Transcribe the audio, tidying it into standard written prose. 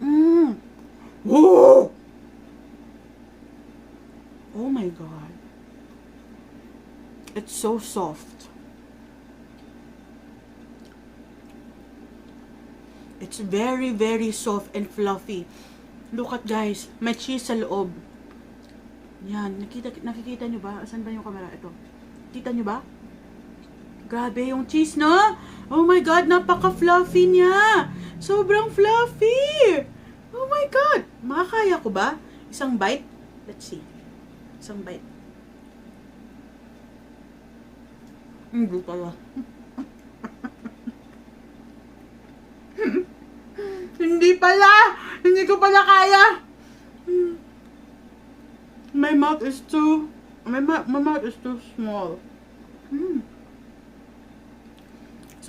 mm. Oh! Oh my god. It's so soft. It's very, very soft and fluffy. Look at guys, may cheese sa loob. Yan, nakikita nyo ba? Asan ba yung camera? Ito. Kita nyo ba? Grabe yung cheese, no? Oh my god, napaka-fluffy niya. Sobrang fluffy. Oh my god. Makakaya ko ba? Isang bite? Let's see. Isang bite. Hindi pala. Hindi pala! Hindi ko pala kaya! My mouth is too small.